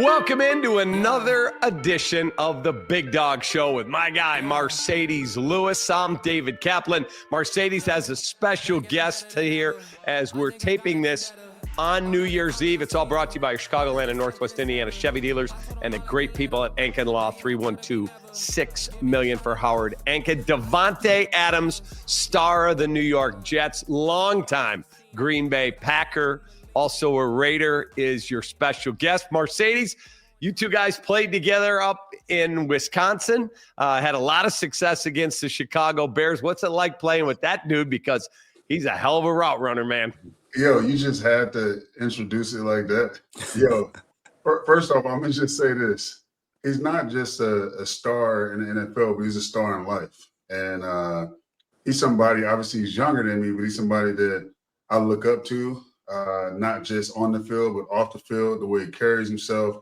Welcome into another edition of the Big Dog Show with my guy, Marcedes Lewis. I'm David Kaplan. Marcedes has a special guest here as we're taping this on New Year's Eve. It's all brought to you by your Chicagoland and Northwest Indiana Chevy dealers and the great people at Ankin Law, 312-6 million for Howard Ankin. Davante Adams, star of the New York Jets, longtime Green Bay Packer, also a Raider, is your special guest. Marcedes, you two guys played together up in Wisconsin, had a lot of success against the Chicago Bears. What's it like playing with that dude? Because he's a hell of a route runner, man. Yo, you just had to introduce it like that. Yo, first off, I'm going to just say this. He's not just a star in the NFL, but he's a star in life. And he's somebody, obviously he's younger than me, but he's somebody that I look up to. Not just on the field, but off the field, the way he carries himself.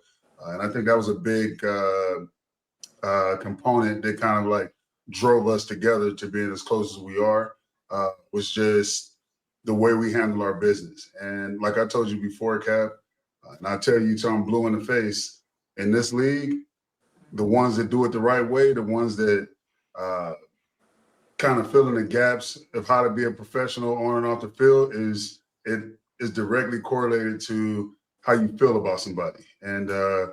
And I think that was a big component that kind of like drove us together to being as close as we are, was just the way we handle our business. And like I told you before, Cap, and I tell you till I'm blue in the face, in this league, the ones that do it the right way, the ones that kind of fill in the gaps of how to be a professional on and off the field is directly correlated to how you feel about somebody. And my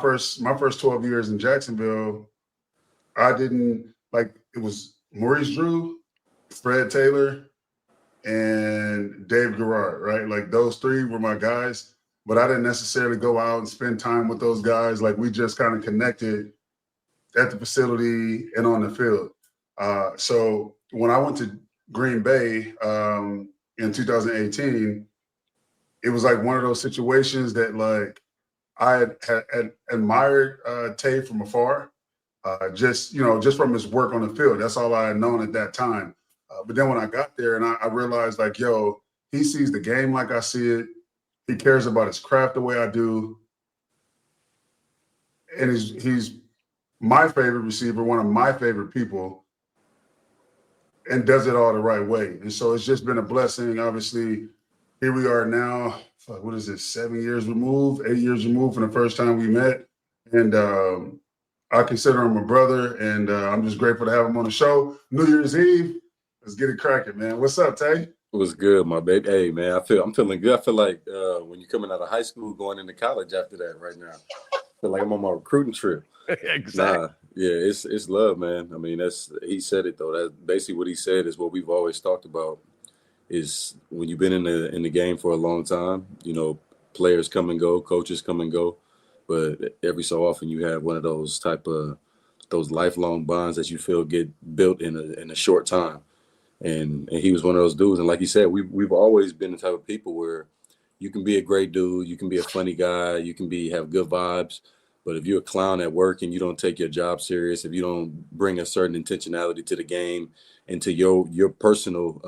first 12 years in Jacksonville, I didn't like, it was Maurice Drew, Fred Taylor, and Dave Garrard, right? Like those three were my guys, but I didn't necessarily go out and spend time with those guys. Like we just kind of connected at the facility and on the field. So when I went to Green Bay, in 2018, it was like one of those situations that like I had admired Tay from afar, just from his work on the field. That's all I had known at that time. But then when I got there and I realized like, yo, he sees the game like I see it. He cares about his craft the way I do. And he's my favorite receiver, one of my favorite people, and does it all the right way. And so it's just been a blessing. Obviously, here we are now, what is it, 8 years removed from the first time we met. And I consider him a brother, and I'm just grateful to have him on the show. New Year's Eve, let's get it cracking, man. What's up, Tay? What's good, my baby? Hey, man, I'm feeling good. I feel like when you're coming out of high school, going into college after that right now. I feel like I'm on my recruiting trip. Exactly. Yeah, it's love, man. I mean, he said it though. That's basically what he said is what we've always talked about. Is when you've been in the game for a long time, players come and go, coaches come and go, but every so often you have one of those those lifelong bonds that you feel get built in a short time. And he was one of those dudes. And like you said, we've always been the type of people where you can be a great dude, you can be a funny guy, you can have good vibes. But if you're a clown at work and you don't take your job serious, if you don't bring a certain intentionality to the game and to your personal,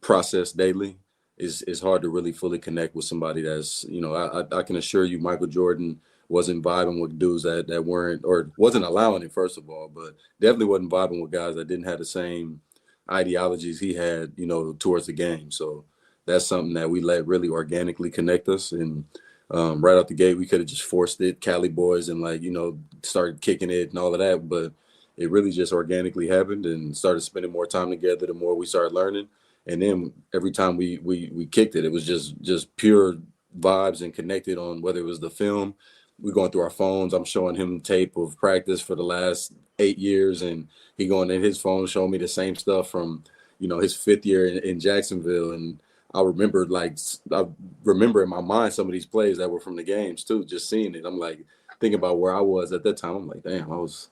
process daily, it's hard to really fully connect with somebody that's, I can assure you Michael Jordan wasn't vibing with dudes that weren't, or wasn't allowing it, first of all, but definitely wasn't vibing with guys that didn't have the same ideologies he had, towards the game. So that's something that we let really organically connect us. And right out the gate, we could have just forced it, Cali boys, and started kicking it and all of that. But it really just organically happened and started spending more time together the more we started learning. And then every time we kicked it, it was just pure vibes and connected on whether it was the film. We're going through our phones. I'm showing him tape of practice for the last 8 years, and he going in his phone showing me the same stuff from, his 5th year in Jacksonville. And I remember in my mind some of these plays that were from the games too, just seeing it. I'm like thinking about where I was at that time. I'm like, damn, I was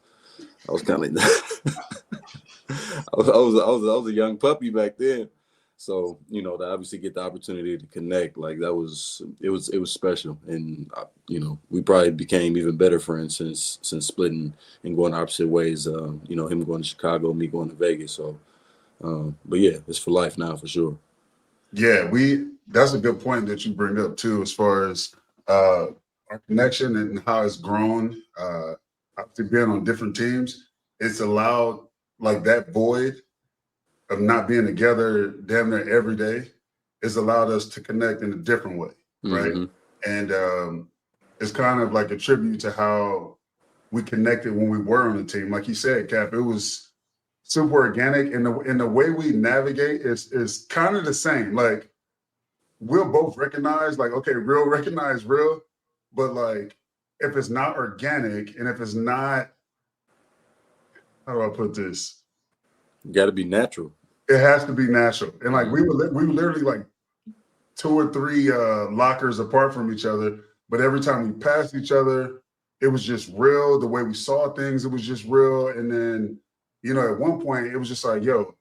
kind of I was a young puppy back then. So, to obviously get the opportunity to connect, like it was special. And, we probably became even better friends since splitting and going opposite ways, him going to Chicago, me going to Vegas. So, but yeah, it's for life now for sure. Yeah, that's a good point that you bring up too, as far as our connection and how it's grown. After being on different teams, it's allowed like that void of not being together damn near every day. It's allowed us to connect in a different way, right? Mm-hmm. And it's kind of like a tribute to how we connected when we were on the team. Like you said, Cap, it was super organic, and the way we navigate is kind of the same. Like we'll both recognize, like, okay, real recognize real, but like if it's not organic and if it's not, how do I put this? You got to be natural. It has to be natural. And like we were literally like 2 or 3 lockers apart from each other, but every time we passed each other, it was just real. The way we saw things, it was just real. And then, at one point, it was just like, yo,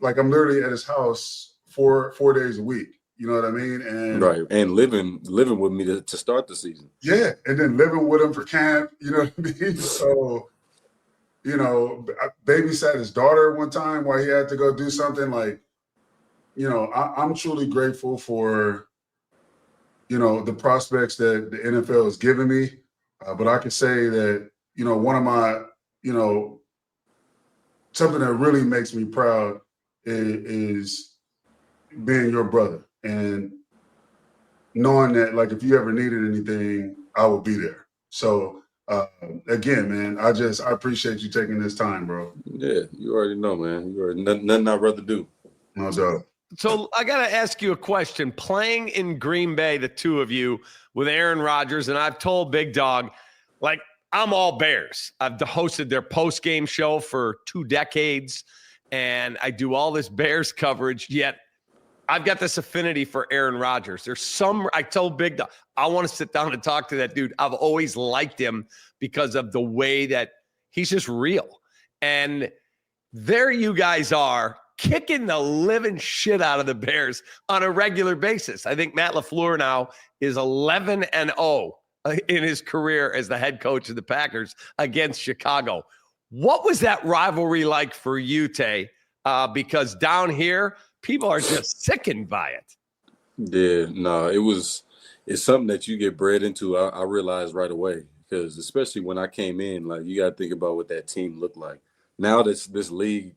like I'm literally at his house 4 days a week. You know what I mean? And right, and living with me to start the season. Yeah, and then living with him for camp. You know what I mean? So, I babysat his daughter one time while he had to go do something. Like, I'm truly grateful for, the prospects that the NFL has given me. But I can say that, one of my, something that really makes me proud is being your brother and knowing that, like, if you ever needed anything, I will be there. So, again, man, I appreciate you taking this time, bro. Yeah, you already know, man. You already nothing I'd rather do. No doubt. So I got to ask you a question. Playing in Green Bay, the two of you, with Aaron Rodgers, and I've told Big Dog, like, I'm all Bears. I've hosted their post-game show for 2 decades, and I do all this Bears coverage, yet I've got this affinity for Aaron Rodgers. I told Big Dog, I want to sit down and talk to that dude. I've always liked him because of the way that he's just real. And there you guys are, kicking the living shit out of the Bears on a regular basis. I think Matt LaFleur now is 11-0 in his career as the head coach of the Packers against Chicago. What was that rivalry like for you, Tay? Because down here, people are just sickened by it. Yeah, no, it's something that you get bred into. I realized right away, because especially when I came in, like, you got to think about what that team looked like. Now this league,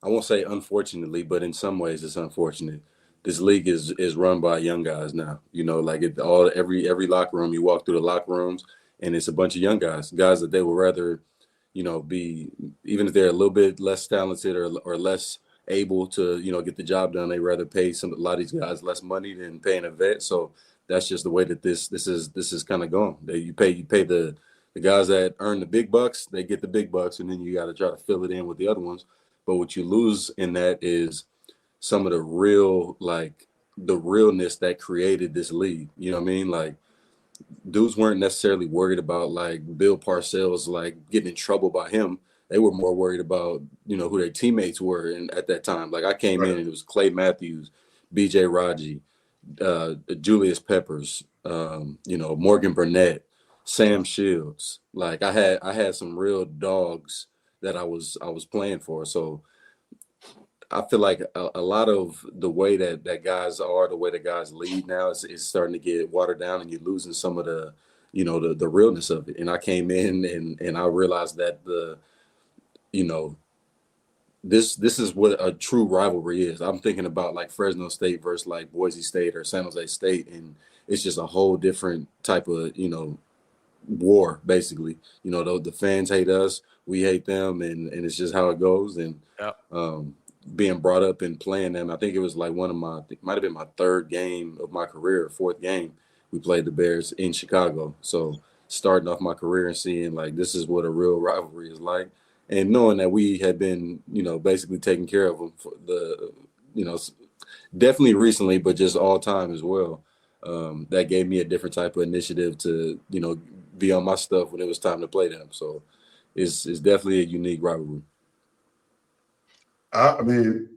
I won't say unfortunately, but in some ways it's unfortunate. This league is run by young guys now. Like every locker room, you walk through the locker rooms and it's a bunch of young guys that they would rather, be, even if they're a little bit less talented or less able to, get the job done, they rather pay a lot of these guys less money than paying a vet. So that's just the way that this is kind of going. You pay the guys that earn the big bucks, they get the big bucks, and then you got to try to fill it in with the other ones. But what you lose in that is some of the realness that created this league. You know what I mean? Like, dudes weren't necessarily worried about, like, Bill Parcells, like, getting in trouble by him. They were more worried about, who their teammates were at that time. Like, I came in and it was Clay Matthews, B.J. Raji, Julius Peppers, Morgan Burnett, Sam Shields. Like, I had some real dogs that I was playing for. So I feel like a lot of the way that guys are, the way that guys lead now is starting to get watered down, and you're losing some of the, the realness of it. And I came in and I realized that this is what a true rivalry is. I'm thinking about, like, Fresno State versus, like, Boise State or San Jose State, and it's just a whole different type of, war, basically. The fans hate us, we hate them, and it's just how it goes. And being brought up and playing them, I think it was like it might have been my 3rd game of my career, 4th game, we played the Bears in Chicago. So starting off my career and seeing, like, this is what a real rivalry is like, and knowing that we had been, basically taking care of them for the, definitely recently, but just all time as well. That gave me a different type of initiative to, be on my stuff when it was time to play them. So it's definitely a unique rivalry. I mean,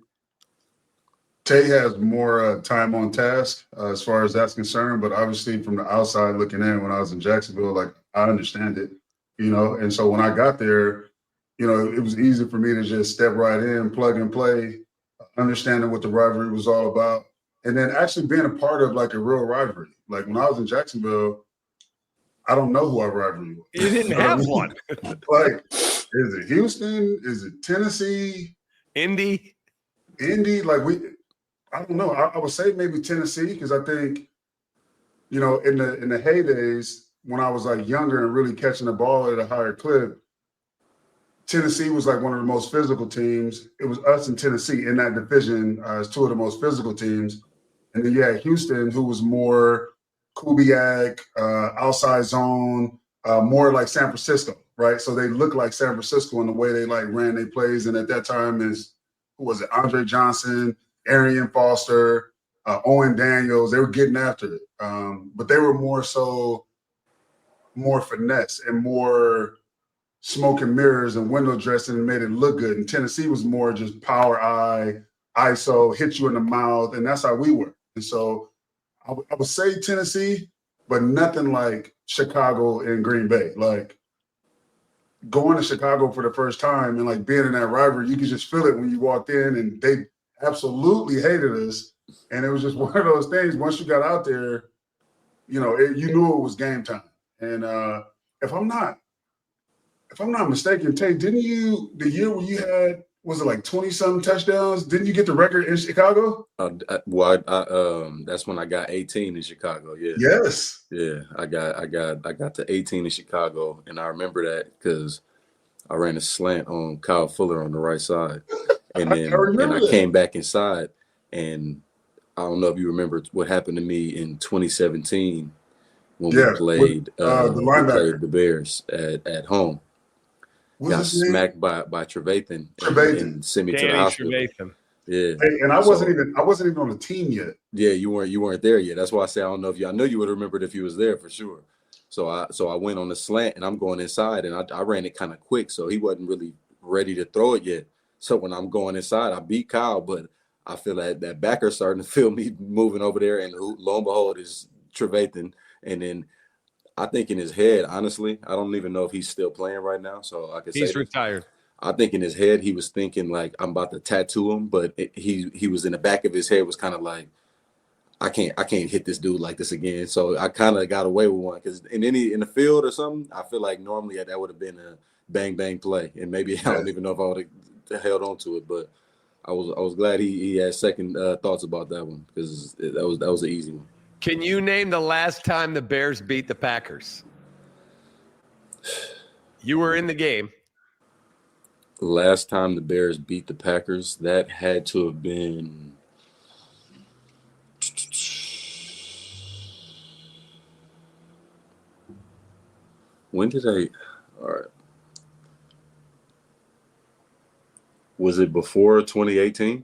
Tay has more time on task as far as that's concerned, but obviously from the outside looking in, when I was in Jacksonville, like, I understand it, and so when I got there, it was easy for me to just step right in, plug and play, understanding what the rivalry was all about, and then actually being a part of, like, a real rivalry. Like, when I was in Jacksonville, I don't know who our rivalry was. You didn't have one. Like, is it Houston? Is it Tennessee? Indy? Like, I don't know. I would say maybe Tennessee, because I think you know, in the heydays when I was like younger and really catching the ball at a higher clip, Tennessee was like one of the most physical teams. It was us and Tennessee in that division as two of the most physical teams. And then you had Houston, who was more Kubiak, outside zone, more like San Francisco, right? So they looked like San Francisco in the way they like ran their plays. And at that time who was it? Andre Johnson, Arian Foster, Owen Daniels. They were getting after it. But they were more finesse and more smoke and mirrors and window dressing and made it look good. And Tennessee was more just power eye, ISO, hit you in the mouth. And that's how we were. And so I would say Tennessee, but nothing like Chicago and Green Bay. Like going to Chicago for the first time and like being in that rivalry, you could just feel it when you walked in, and they absolutely hated us. And it was just one of those things. Once you got out there, you know, you knew it was game time. And if I'm not mistaken, Tate, didn't you, the year when you had, was it like 20-something touchdowns? Didn't you get the record in Chicago? That's when I got 18 in Chicago. Yeah. Yes. Yeah, I got to 18 in Chicago, and I remember that because I ran a slant on Kyle Fuller on the right side, and then I came back inside, and I don't know if you remember what happened to me in 2017 when we played the Bears at home. Got smacked by Trevathan and sent me to the hospital. Trevathan. Yeah, and I wasn't even on the team yet. Yeah, you weren't there yet. That's why I say I don't know if I know you would have remembered if you was there for sure. So I went on the slant and I'm going inside, and I ran it kind of quick, so he wasn't really ready to throw it yet. So when I'm going inside, I beat Kyle, but I feel that backer starting to feel me moving over there, and lo and behold is Trevathan, and then. I think in his head, honestly, I don't even know if he's still playing right now. So I could say he's retired. I think in his head he was thinking like I'm about to tattoo him, but he was in the back of his head was kind of like I can't hit this dude like this again. So I kind of got away with one because in the field or something, I feel like normally that would have been a bang bang play, and maybe I don't even know if I would have held on to it, but I was glad he had second thoughts about that one because that was an easy one. Can you name the last time the Bears beat the Packers? You were in the game. Last time the Bears beat the Packers, that had to have been when did all right. Was it before 2018?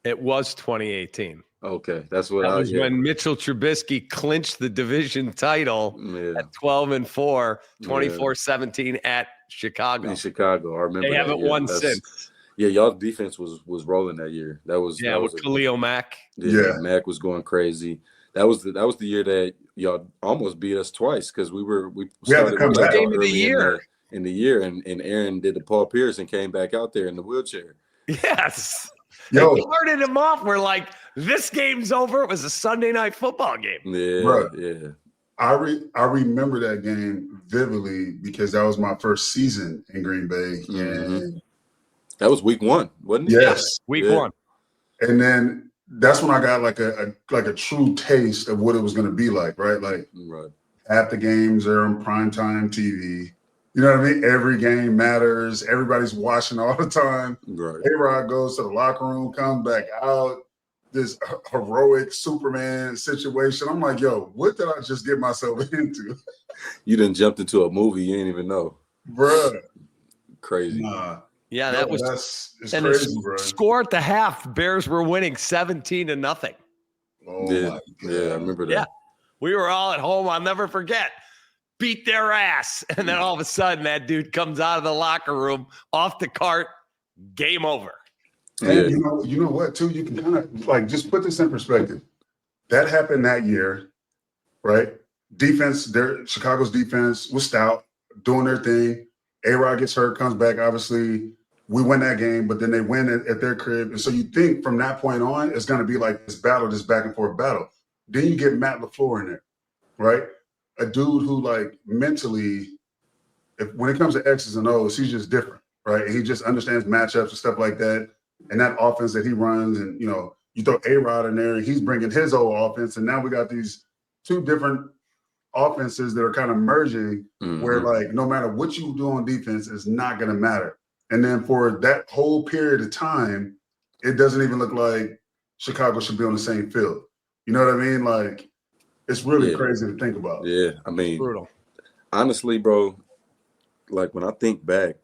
It was 2018. Okay, that's what that was when Mitchell Trubisky clinched the division title at 12-4, 24-17 at Chicago. In Chicago, I remember. They haven't won since. Yeah, y'all's defense was rolling that year. That was with Khalil Mack. Yeah, Mack was going crazy. That was the year that y'all almost beat us twice because we had to come back game of the year in the year, and Aaron did the Paul Pierce and came back out there in the wheelchair. Yes. They started him off. We're like, this game's over. It was a Sunday night football game. Yeah, yeah. I remember that game vividly because that was my first season in Green Bay. Mm-hmm. And that was week 1, wasn't it? Yes. Week 1. And then that's when I got like a true taste of what it was going to be like, right? Like half the games are on primetime TV. You know what I mean? Every game matters. Everybody's watching all the time. Right. A-Rod goes to the locker room, comes back out, this heroic Superman situation. I'm like, yo, what did I just get myself into? You done jumped into a movie you didn't even know. Bruh. Crazy. Yeah, that was it's crazy, bro. Score at the half, Bears were winning 17-0. Oh, my God. Yeah, I remember that. Yeah. We were all at home. I'll never forget. Beat their ass. And then all of a sudden, that dude comes out of the locker room, off the cart, game over. And you know what, too? You can kind of like just put this in perspective. That happened that year, right? Chicago's defense was stout, doing their thing. A-Rod gets hurt, comes back. Obviously, we win that game, but then they win at their crib. And so you think from that point on, it's going to be like this back and forth battle. Then you get Matt LaFleur in there, right? A dude who, like, mentally, when it comes to X's and O's, he's just different, right? And he just understands matchups and stuff like that. And that offense that he runs, and, you know, you throw A-Rod in there, and he's bringing his old offense. And now we got these two different offenses that are kind of merging, where like no matter what you do on defense is not going to matter. And then for that whole period of time, it doesn't even look like Chicago should be on the same field. You know what I mean? Like, it's really crazy to think about. Yeah, I mean, Brutal. Honestly, bro, like when I think back,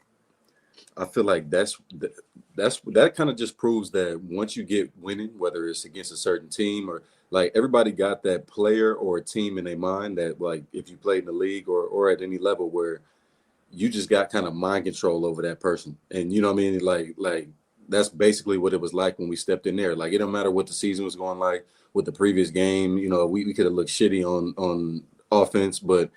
I feel like that kind of just proves that once you get winning, whether it's against a certain team or like everybody got that player or a team in their mind that like if you played in the league or at any level where you just got kind of mind control over that person. And you know what I mean? Like that's basically what it was like when we stepped in there. Like it don't matter what the season was going like with the previous game, you know, we could have looked shitty on offense, but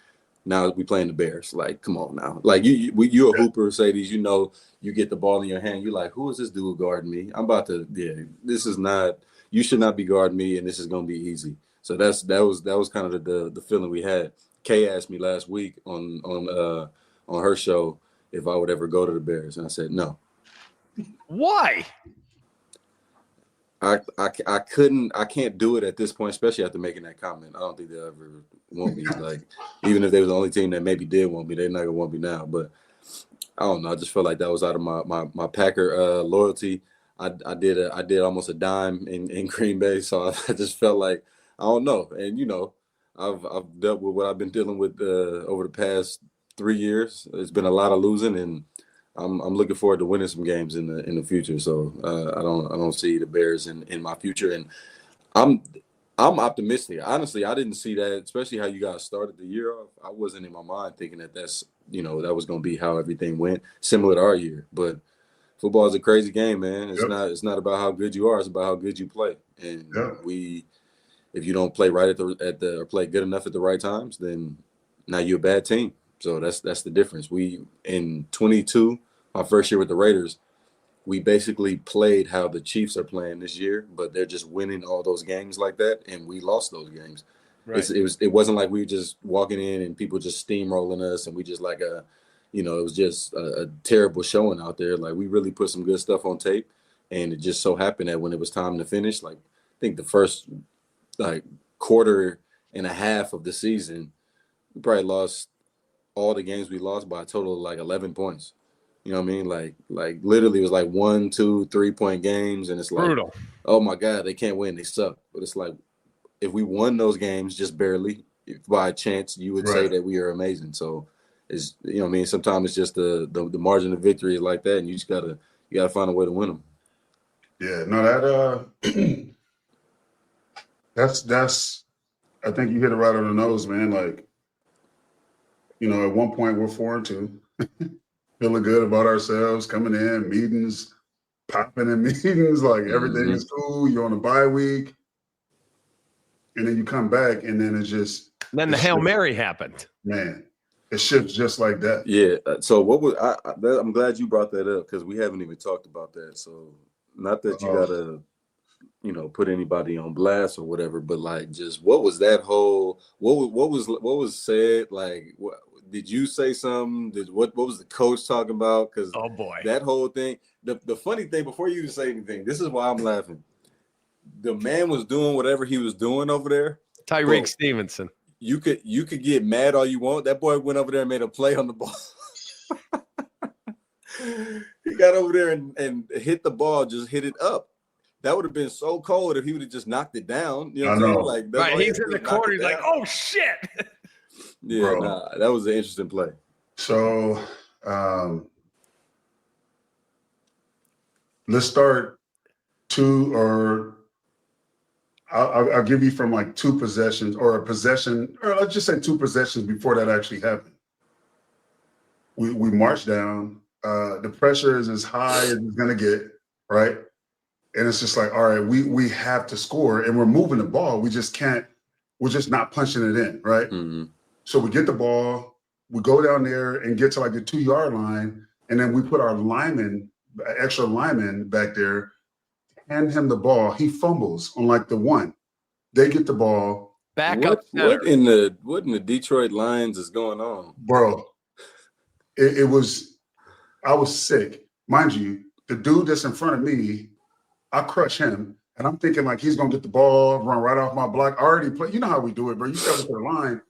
now we playing the Bears. Like, come on now. Like you a hooper, Mercedes, you know, you get the ball in your hand. You're like, who is this dude guarding me? I'm about to, this is not, you should not be guarding me, and this is going to be easy. So that was kind of the feeling we had. Kay asked me last week on her show if I would ever go to the Bears, and I said no. Why? I can't do it at this point, especially after making that comment. I don't think they'll ever want me. Like, even if they was the only team that maybe did want me, they're not gonna want me now. But I don't know. I just felt like that was out of my Packer loyalty. I did almost a dime in Green Bay, so I just felt like I don't know. And you know, I've dealt with what I've been dealing with over the past 3 years. It's been a lot of losing, and I'm looking forward to winning some games in the future. So I don't see the Bears in my future, and I'm optimistic. Honestly, I didn't see that, especially how you guys started the year off. I wasn't in my mind thinking that that's that was going to be how everything went, similar to our year. But football is a crazy game, man. It's not about how good you are; it's about how good you play. And if you don't play right at the or play good enough at the right times, then now you're a bad team. So that's the difference. We in 22, my first year with the Raiders, we basically played how the Chiefs are playing this year, but they're just winning all those games like that, and we lost those games. Right. It wasn't like we were just walking in and people just steamrolling us, and we just like it was just a terrible showing out there. Like we really put some good stuff on tape, and it just so happened that when it was time to finish, like I think the first like quarter and a half of the season, we probably lost all the games we lost by a total of like 11 points. You know what I mean? Like literally it was like 1, 2, 3-point games. And it's like, brutal. Oh my God, they can't win. They suck. But it's like, if we won those games just barely by chance, you would say that we are amazing. So it's, you know what I mean? Sometimes it's just the margin of victory is like that. And you just gotta find a way to win them. Yeah, no, that's, I think you hit it right on the nose, man. Like, at one point we're 4-2, feeling good about ourselves, coming in, meetings, popping in meetings, like everything is cool. You're on a bye week. And then you come back and then it's just. Then the Hail Mary happened. Man, it shifts just like that. Yeah. So what was I'm glad you brought that up because we haven't even talked about that. So not that you gotta, put anybody on blast or whatever, but like just what was that whole what was said? Like what did you say something? What was the coach talking about? Because that whole thing. The funny thing, before you even say anything, this is why I'm laughing. The man was doing whatever he was doing over there. Tyreek Stevenson. You could get mad all you want. That boy went over there and made a play on the ball. He got over there and hit the ball, just hit it up. That would have been so cold if he would have just knocked it down. You know what I'm saying? Like, right, he's in the corner. He's like, oh, shit. Yeah, that was an interesting play. So let's start I'll give you from like 2 possessions or a possession, or let's just say 2 possessions before that actually happened. We marched down. The pressure is as high as it's going to get, right? And it's just like, all right, we have to score, and we're moving the ball. We just can't. We're just not punching it in, right? Mm-hmm. So we get the ball, we go down there and get to like the 2-yard line, and then we put our extra lineman back there, hand him the ball. He fumbles on like the 1. They get the ball. What in the Detroit Lions is going on, bro? It was. I was sick, mind you. The dude that's in front of me, I crush him, and And I'm thinking like he's gonna get the ball, run right off my block. I already played. You know how we do it, bro. You step into the line.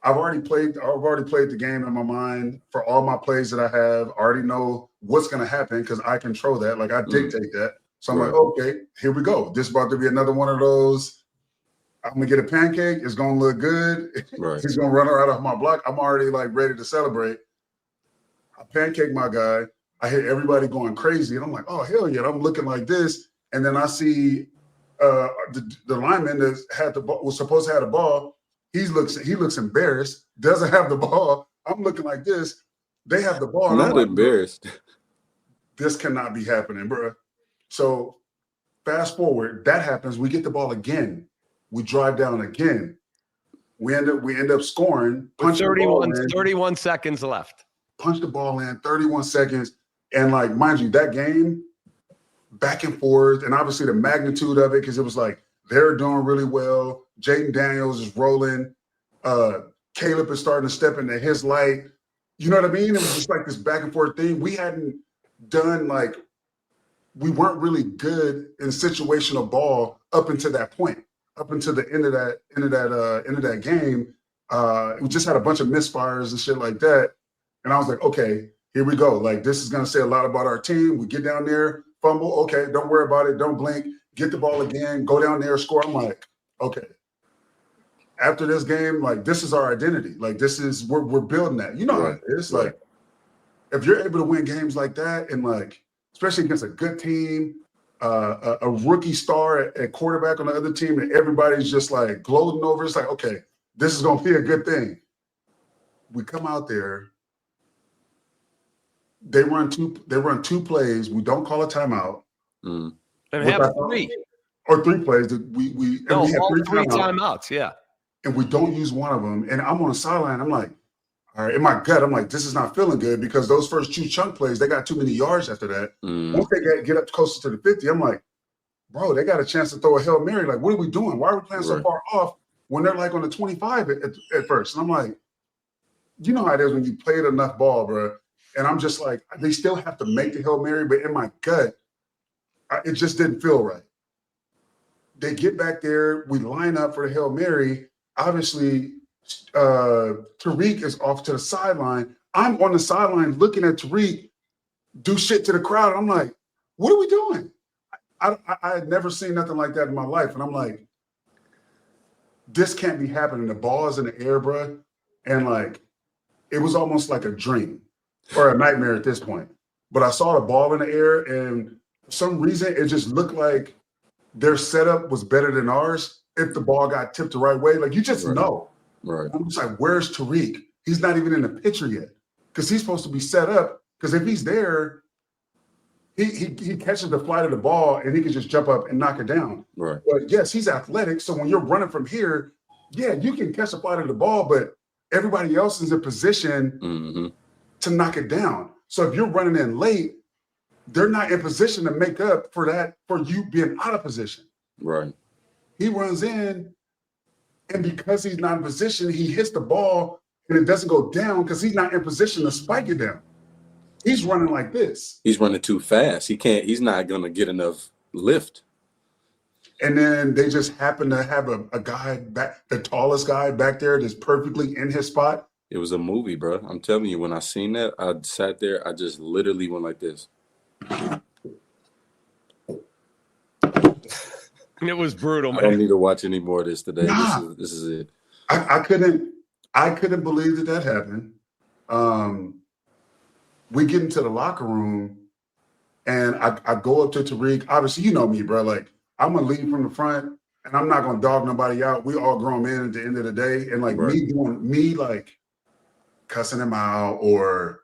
I've already played the game in my mind for all my plays that I have. I already know what's gonna happen because I control that. Like I dictate that. So I'm like, okay, here we go. This is about to be another one of those. I'm gonna get a pancake. It's gonna look good. Right. He's gonna run right off my block. I'm already like ready to celebrate. I pancake my guy. I hear everybody going crazy, and I'm like, oh hell yeah! I'm looking like this, and then I see the lineman that had the ball was supposed to have the ball. He looks embarrassed. Doesn't have the ball. I'm looking like this. They have the ball. And Not I'm like, embarrassed. this cannot be happening, bro. So fast forward, that happens. We get the ball again. We drive down again. We end up scoring. With 31 seconds left. Punch the ball in, 31 seconds. And like, mind you, that game, back and forth, and obviously the magnitude of it, because it was like they're doing really well. Jaden Daniels is rolling. Caleb is starting to step into his light. You know what I mean? It was just like this back and forth thing. We hadn't done like, we weren't really good in situational ball up until that point, up until the end of that game. We just had a bunch of misfires and shit like that. And I was like, okay, here we go. Like, this is going to say a lot about our team. We get down there, fumble. Okay, don't worry about it. Don't blink. Get the ball again. Go down there, score. I'm like, okay. After this game, like, this is our identity. Like, this is, we're building that. You know how it is. Like, if you're able to win games like that and, like, especially against a good team, a rookie star at quarterback on the other team, and everybody's just, like, gloating over, it's like, okay, this is going to be a good thing. We come out there. They run two plays. We don't call a timeout. And have three. Or three plays that we no, had all three timeouts, yeah. And we don't use one of them. And I'm on the sideline. I'm like, all right, in my gut, I'm like, this is not feeling good because those first two chunk plays, they got too many yards after that. Once they get up closer to the 50, I'm like, bro, they got a chance to throw a Hail Mary. Like, what are we doing? Why are we playing so far off when they're like on the 25 at first? And I'm like, you know how it is when you played enough ball, bro. And I'm just like, they still have to make the Hail Mary, but in my gut, it just didn't feel right. They get back there. We line up for the Hail Mary. Obviously, Tariq is off to the sideline. I'm on the sideline looking at Tariq do shit to the crowd. I'm like, what are we doing? I had never seen nothing like that in my life. And I'm like, this can't be happening. The ball is in the air, bro. And like, it was almost like a dream or a nightmare at this point. But I saw the ball in the air, and for some reason, it just looked like their setup was better than ours if the ball got tipped the right way. Like, you just know. Right. I'm just like, where's Tariq? He's not even in the picture yet because he's supposed to be set up, because if he's there, he catches the flight of the ball and he can just jump up and knock it down. Right. But yes, he's athletic. So when you're running from here, yeah, you can catch the flight of the ball, but everybody else is in position to knock it down. So if you're running in late, they're not in position to make up for that, for you being out of position. Right. He runs in, and because he's not in position, he hits the ball and it doesn't go down because he's not in position to spike it down. He's running like this. He's running too fast. He's not going to get enough lift. And then they just happen to have a guy back, the tallest guy back there that's perfectly in his spot. It was a movie, bro. I'm telling you, when I seen that, I sat there, I just literally went like this. It was brutal, man. I don't need to watch any more of this today. Nah. This is it. I couldn't believe that happened. We get into the locker room, and I go up to Tariq. Obviously, you know me, bro. Like, I'm gonna lead from the front, and I'm not gonna dog nobody out. We all grown men at the end of the day, and like me like cussing him out or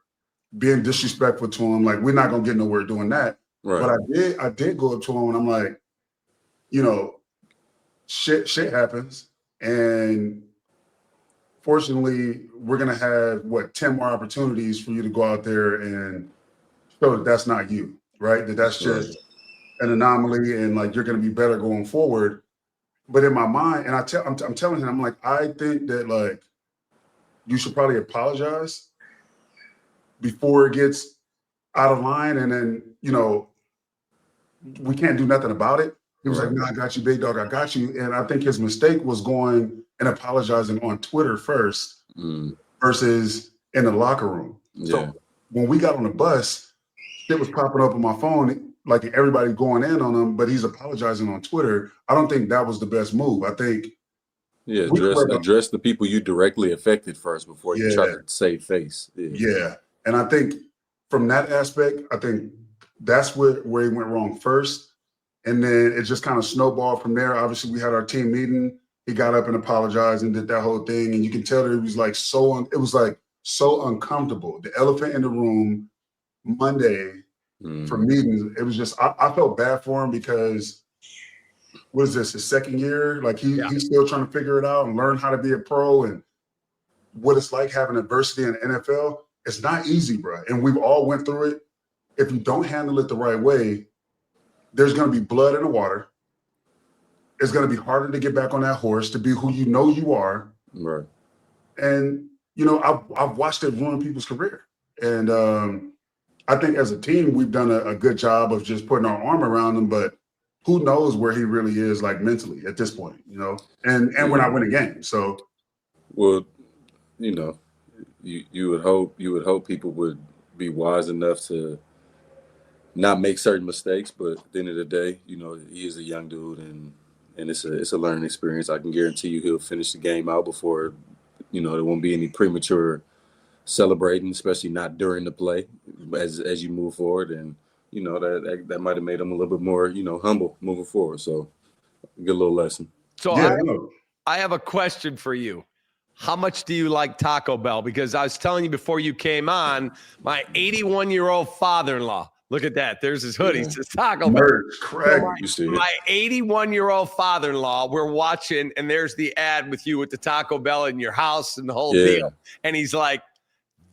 being disrespectful to him. Like, we're not gonna get nowhere doing that. Right. But I did go up to him, and I'm like, you know, shit happens, and fortunately, we're gonna have 10 more opportunities for you to go out there and show that that's not you, right? That's just an anomaly, and like you're gonna be better going forward. But in my mind, and I'm telling him, I'm like, I think that like you should probably apologize before it gets out of line, and then we can't do nothing about it. He was like, "No, I got you, big dog. I got you." And I think his mistake was going and apologizing on Twitter first versus in the locker room. Yeah. So when we got on the bus, it was popping up on my phone, like everybody going in on him, but he's apologizing on Twitter. I don't think that was the best move. I think address the people you directly affected first before you try to save face. Yeah. And I think from that aspect, I think that's where he went wrong first. And then it just kind of snowballed from there. Obviously, we had our team meeting. He got up and apologized and did that whole thing. And you can tell that it was like so uncomfortable. The elephant in the room Monday for meetings. It was just I felt bad for him because what is this, his second year? Like he's still trying to figure it out and learn how to be a pro and what it's like having adversity in the NFL. It's not easy, bro. And we've all went through it. If you don't handle it the right way, there's going to be blood in the water. It's going to be harder to get back on that horse, to be who you know you are. Right. And, you know, I've watched it ruin people's career. And I think as a team, we've done a good job of just putting our arm around him. But who knows where he really is, like, mentally at this point, you know? And we're not winning games. So. Well, you know, you would hope people would be wise enough to not make certain mistakes, but at the end of the day, you know, he is a young dude and it's a learning experience. I can guarantee you he'll finish the game out before, you know, there won't be any premature celebrating, especially not during the play as you move forward. And, you know, that might have made him a little bit more, you know, humble moving forward. So good little lesson. So I have a question for you. How much do you like Taco Bell? Because I was telling you before you came on, my 81-year-old father-in-law, look at that. There's his hoodie. It says Taco Bell. My 81-year-old father-in-law, we're watching, and there's the ad with you with the Taco Bell in your house and the whole deal. And he's like,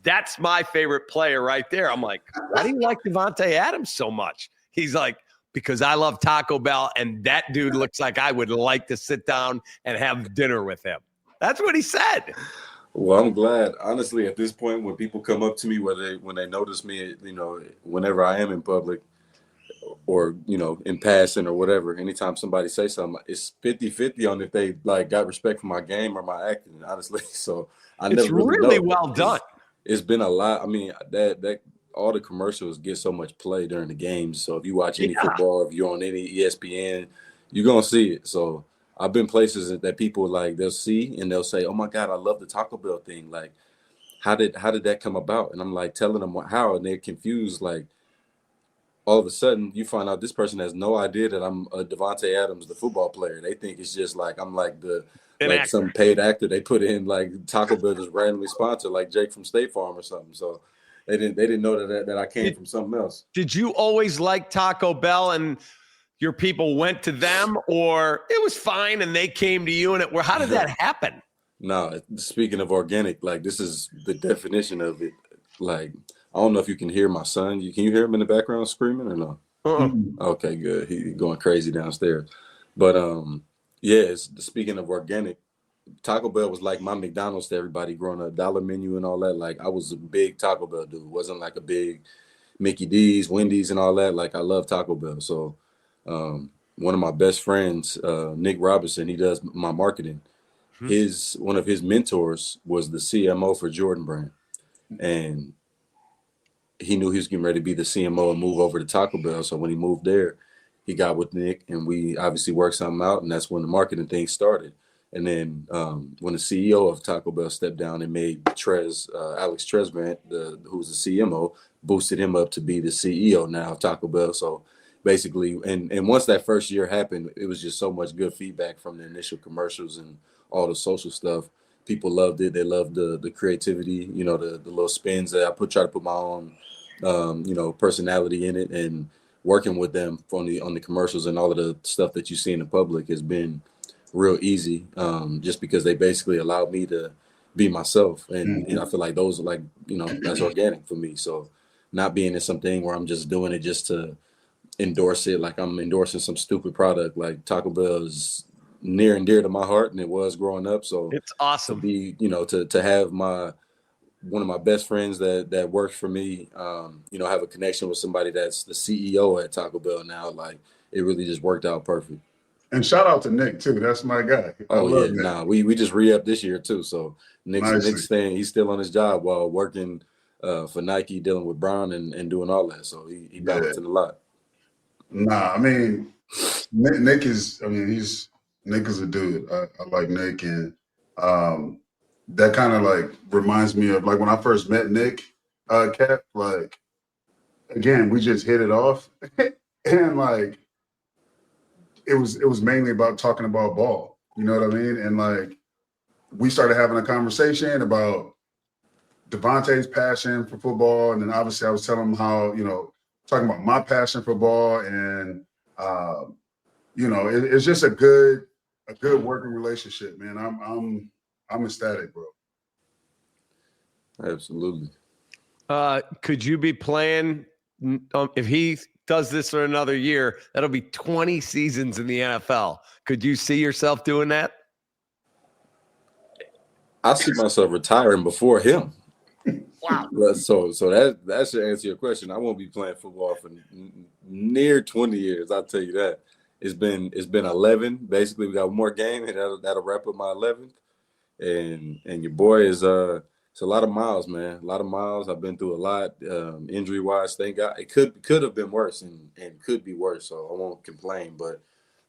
that's my favorite player right there. I'm like, why do you like Davante Adams so much? He's like, because I love Taco Bell, and that dude looks like I would like to sit down and have dinner with him. That's what he said. Well, I'm glad. Honestly, at this point, when people come up to me, when they notice me, you know, whenever I am in public or, you know, in passing or whatever, anytime somebody says something, it's 50-50 on if they like got respect for my game or my acting, honestly. So it's really well done. It's been a lot. I mean, that all the commercials get so much play during the games. So if you watch any football, if you're on any ESPN, you're gonna see it. So I've been places that people like they'll see and they'll say, "Oh my God, I love the Taco Bell thing. Like, how did that come about?" And I'm like telling them how, and they're confused. Like, all of a sudden, you find out this person has no idea that I'm a Davante Adams, the football player. They think it's just like I'm like some paid actor they put in like Taco Bell just randomly sponsored, like Jake from State Farm or something. So they didn't know that I came from something else. Did you always like Taco Bell and your people went to them, or it was fine and they came to you? And how did that happen? No, speaking of organic, like this is the definition of it. Like, I don't know if you can hear my son. Can you hear him in the background screaming or no? Okay, good. He's going crazy downstairs. But speaking of organic, Taco Bell was like my McDonald's to everybody growing up, dollar menu and all that. Like, I was a big Taco Bell dude. Wasn't like a big Mickey D's, Wendy's and all that. Like, I love Taco Bell. So one of my best friends, Nick Robinson, he does my marketing. One of his mentors was the CMO for Jordan Brand. And he knew he was getting ready to be the CMO and move over to Taco Bell. So when he moved there, he got with Nick and we obviously worked something out. And that's when the marketing thing started. And then when the CEO of Taco Bell stepped down and made Alex Tresvant, who's the CMO, boosted him up to be the CEO now of Taco Bell. So basically, and once that first year happened, it was just so much good feedback from the initial commercials and all the social stuff. People loved it. They loved the creativity, you know, the little spins that I try to put my own, personality in it. And working with them on the commercials and all of the stuff that you see in the public has been real easy, just because they basically allowed me to be myself. And I feel like those are like, you know, that's organic for me. So not being in something where I'm just doing it just to endorse it, like I'm endorsing some stupid product. Like Taco Bell is near and dear to my heart, and it was growing up. So it's awesome to be, you know, to have one of my best friends that works for me, have a connection with somebody that's the CEO at Taco Bell now. Like, it really just worked out perfect. And shout out to Nick too. That's my guy. I love Nick. Nah, we just re-upped this year too. So Nick's staying. He's still on his job while working for Nike, dealing with Brown and doing all that. So he balancing a lot. Nah, I mean, Nick is a dude. I like Nick, and that kind of like reminds me of like when I first met Nick, Cap. Like again, we just hit it off, and like it was mainly about talking about ball. You know what I mean? And like we started having a conversation about Davante's passion for football, and then obviously I was telling him how talking about my passion for ball, and it's just a good working relationship, man. I'm ecstatic, bro. Absolutely. Could you be playing if he does this for another year? That'll be 20 seasons in the NFL. Could you see yourself doing that? I see myself retiring before him. Wow. So that should answer your question. I won't be playing football for near 20 years. I'll tell you that. It's been 11. Basically, we got one more game, and that'll wrap up my 11th. And your boy is it's a lot of miles, man. A lot of miles. I've been through a lot, injury wise. Thank God. It could have been worse and could be worse. So I won't complain. But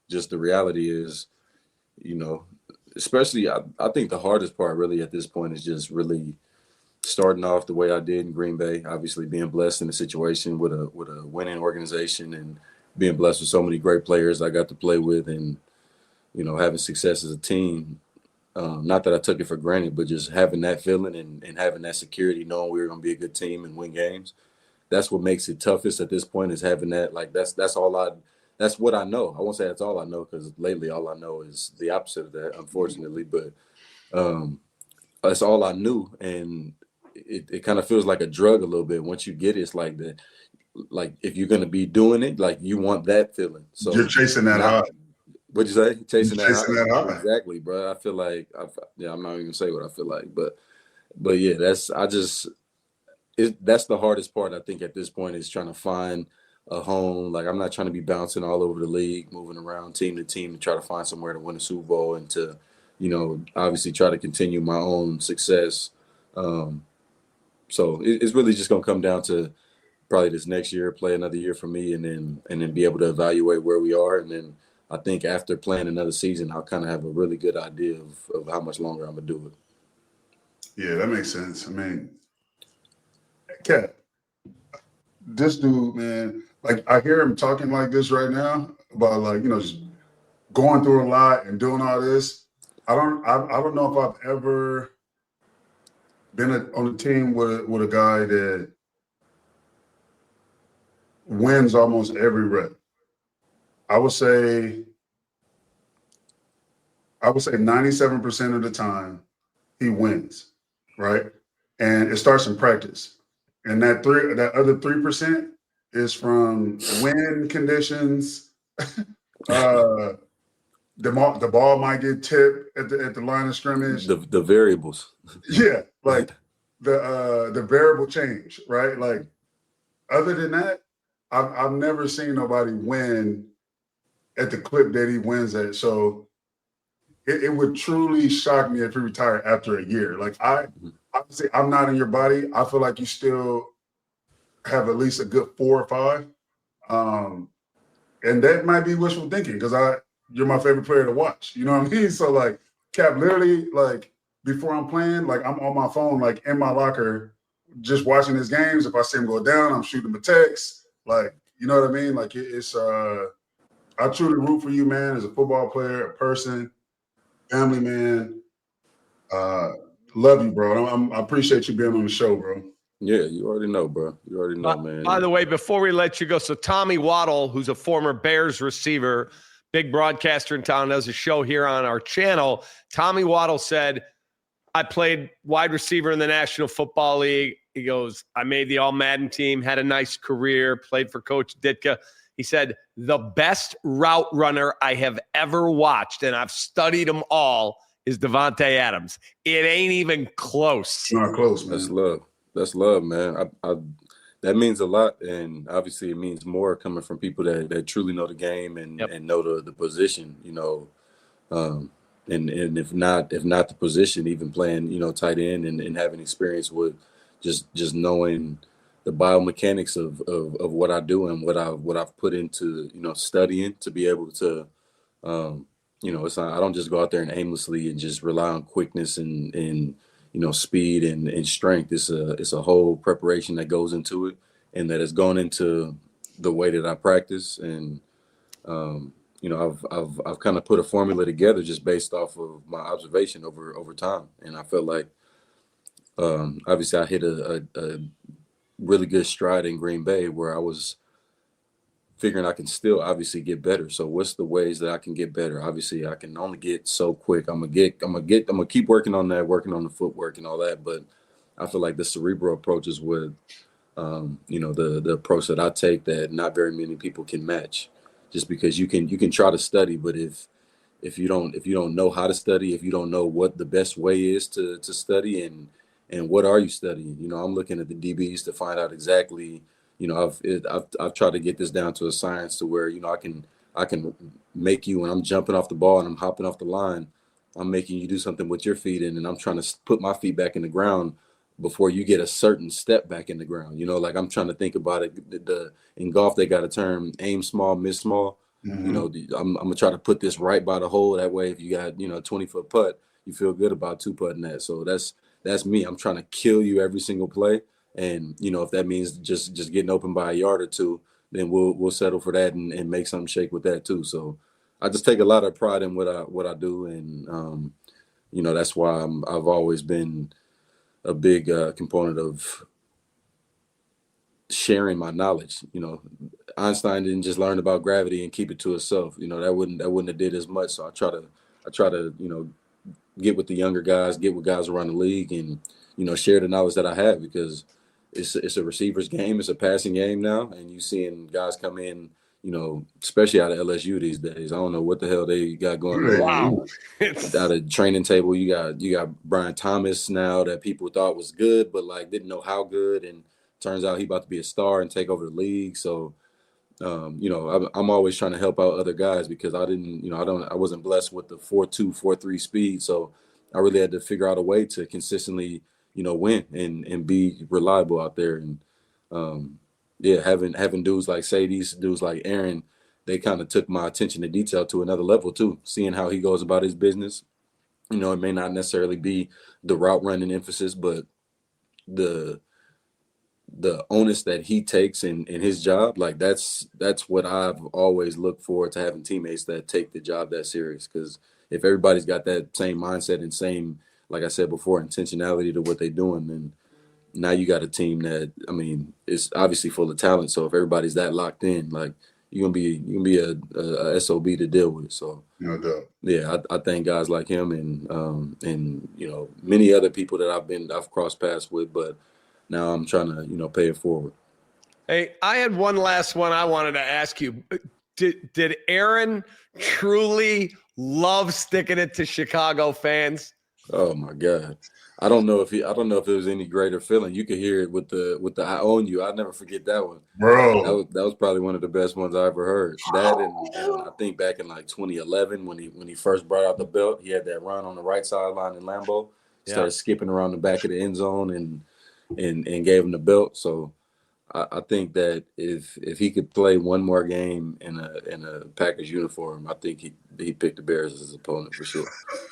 just the reality is, especially I think the hardest part really at this point is just really starting off the way I did in Green Bay. Obviously, being blessed in a situation with a winning organization and being blessed with so many great players I got to play with, and having success as a team. Not that I took it for granted, but just having that feeling and having that security, knowing we were going to be a good team and win games. That's what makes it toughest at this point, is having that. Like that's what I know. I won't say that's all I know, because lately all I know is the opposite of that, unfortunately. But that's all I knew, and it kind of feels like a drug a little bit. Once you get it, it's like if you're going to be doing it, like you want that feeling. So you're chasing that high. What'd you say? Chasing that high. Exactly, bro. I feel like I'm not even gonna say what I feel like, but yeah, that's the hardest part. I think at this point is trying to find a home. Like I'm not trying to be bouncing all over the league, moving around team to team to try to find somewhere to win a Super Bowl and to, obviously try to continue my own success. So it's really just gonna come down to probably this next year, play another year for me, and then be able to evaluate where we are, and then I think after playing another season, I'll kind of have a really good idea of how much longer I'm gonna do it. Yeah, that makes sense. I mean, Cat, this dude, man, like I hear him talking like this right now about like just going through a lot and doing all this. I don't know if I've ever been on a team with a guy that wins almost every rep. I would say 97% of the time he wins, right? And it starts in practice. And that other 3% is from wind conditions. The ball might get tipped at the line of scrimmage. The variables. Yeah, like the variable change, right? Like other than that, I've never seen nobody win at the clip that he wins at. So it would truly shock me if he retired after a year. Like obviously I'm not in your body. I feel like you still have at least a good 4 or 5. And that might be wishful thinking, because you're my favorite player to watch. You know what I mean? So like Cap, literally, like before I'm playing, like I'm on my phone, like in my locker, just watching his games. If I see him go down, I'm shooting him a text. Like, you know what I mean? Like it's I truly root for you, man, as a football player, a person, family man. Love you, bro. I appreciate you being on the show, bro. Yeah, you already know, bro. You already know, man. By the way, before we let you go, so Tommy Waddle, who's a former Bears receiver, big broadcaster in town, does a show here on our channel. Tommy Waddle said, I played wide receiver in the National Football League. He goes, I made the All-Madden team, had a nice career, played for Coach Ditka. He said, the best route runner I have ever watched, and I've studied them all, is Davante Adams. It ain't even close. It's not close, man. That's love. That's love, man. That means a lot, and obviously it means more coming from people that truly know the game and Yep. and know the position, and if not the position, even playing, tight end and having experience with just knowing the biomechanics of what I do and what I've put into, studying to be able to, it's not, I don't just go out there and aimlessly and just rely on quickness and speed and strength. It's a whole preparation that goes into it, and that has gone into the way that I practice. And I've kind of put a formula together just based off of my observation over time. And I felt like obviously I hit a really good stride in Green Bay where I was figuring I can still obviously get better. So what's the ways that I can get better? Obviously I can only get so quick. I'm gonna keep working on that, working on the footwork and all that. But I feel like the cerebral approach is what, the approach that I take that not very many people can match, just because you can try to study, but if you don't know how to study, if you don't know what the best way is to study and what are you studying, I'm looking at the DBs to find out exactly. I've tried to get this down to a science to where, I can make you, when I'm jumping off the ball and I'm hopping off the line, I'm making you do something with your feet and I'm trying to put my feet back in the ground before you get a certain step back in the ground. Like I'm trying to think about it. In golf, they got a term, aim small, miss small. Mm-hmm. I'm gonna try to put this right by the hole. That way, if you got 20-foot putt, you feel good about two putting that. So that's me. I'm trying to kill you every single play. And if that means just getting open by a yard or two, then we'll settle for that and make something shake with that too. So I just take a lot of pride in what I do, and that's why I've always been a big component of sharing my knowledge. Einstein didn't just learn about gravity and keep it to himself. That wouldn't have did as much. So I try to get with the younger guys, get with guys around the league, and share the knowledge that I have, because it's a receiver's game, it's a passing game now, and you seeing guys come in, especially out of LSU these days. I don't know what the hell they got going on. Wow. Out of training table, you got Brian Thomas now that people thought was good, but like didn't know how good, and turns out he about to be a star and take over the league. So I'm always trying to help out other guys, because I wasn't blessed with the 4.2, 4.3 speed. So I really had to figure out a way to consistently, win and be reliable out there. And having dudes like Sadie's, dudes like Aaron, they kind of took my attention to detail to another level too, seeing how he goes about his business. It may not necessarily be the route running emphasis, but the onus that he takes in his job, like that's what I've always looked forward to, having teammates that take the job that serious. Because if everybody's got that same mindset and same, like I said before, intentionality to what they're doing, then now you got a team that, it's obviously full of talent. So if everybody's that locked in, like you're gonna be a SOB to deal with. So No doubt. yeah, I thank guys like him and many other people that I've crossed paths with, but now I'm trying to, pay it forward. Hey, I had one last one I wanted to ask you. Did Aaron truly love sticking it to Chicago fans? Oh my God. I don't know if it was any greater feeling. You could hear it with the I own you. I'll never forget that one. Bro. That was probably one of the best ones I ever heard. That and I think back in like 2011 when he first brought out the belt, he had that run on the right sideline in Lambeau, started skipping around the back of the end zone and gave him the belt. So I think that if he could play one more game in a Packers uniform, I think he picked the Bears as his opponent for sure.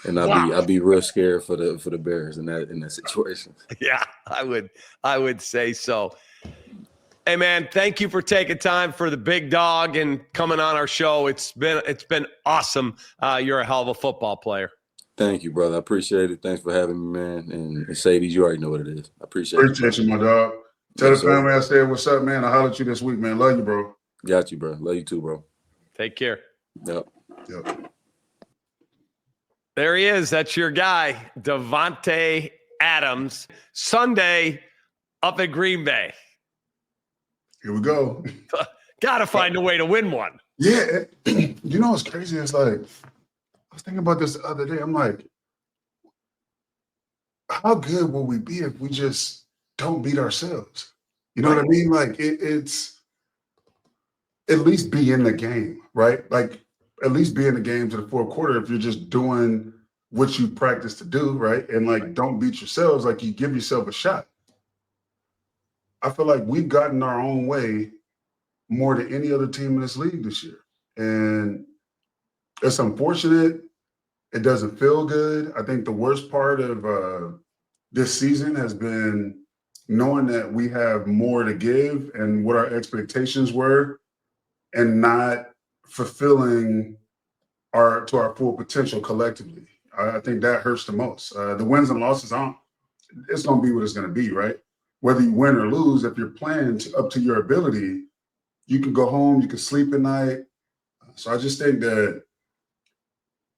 And I'd be real scared for the Bears in that situation. Yeah, I would say so. Hey man, thank you for taking time for the big dog and coming on our show. It's been awesome. You're a hell of a football player. Thank you, brother. I appreciate it. Thanks for having me, man. And Marcedes, you already know what it is. I appreciate you, my dog. Tell the family I said what's up, man. I'll holler at you this week, man. Love you, bro. Got you, bro. Love you too, bro. Take care. Yep. There he is. That's your guy, Davante Adams. Sunday up at Green Bay. Here we go. Got to find a way to win one. Yeah. You know what's crazy? It's like, I was thinking about this the other day. I'm like, how good will we be if we just don't beat ourselves? You know what I mean? Like it's at least be in the game, right? Like at least be in the game to the fourth quarter if you're just doing what you practice to do, right? And like don't beat yourselves, like you give yourself a shot. I feel like we've gotten our own way more than any other team in this league this year. And it's unfortunate. It doesn't feel good. I think the worst part of this season has been knowing that we have more to give and what our expectations were and not fulfilling to our full potential collectively. I think that hurts the most. The wins and losses, it's going to be what it's going to be, right? Whether you win or lose, if you're playing up to your ability, you can go home, you can sleep at night. So I just think that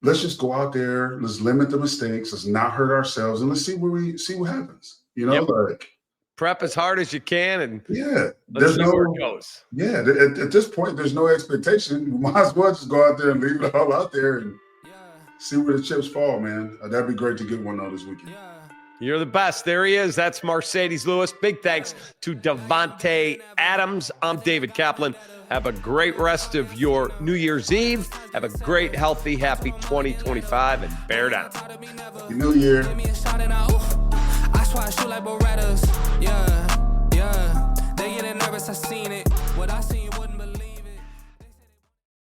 let's just go out there, let's limit the mistakes, let's not hurt ourselves, and let's see what happens. You know, like prep as hard as you can, and let's see where it goes. Yeah, at this point, there's no expectation. We might as well just go out there and leave it all out there and see where the chips fall, man. That'd be great to get one though this weekend. You're the best. There he is. That's Marcedes Lewis. Big thanks to Davante Adams. I'm David Kaplan. Have a great rest of your New Year's Eve. Have a great, healthy, happy 2025, and bear down. Happy New Year. I swear I shoot like Berettas. Yeah. They getting nervous. I seen it. What I seen.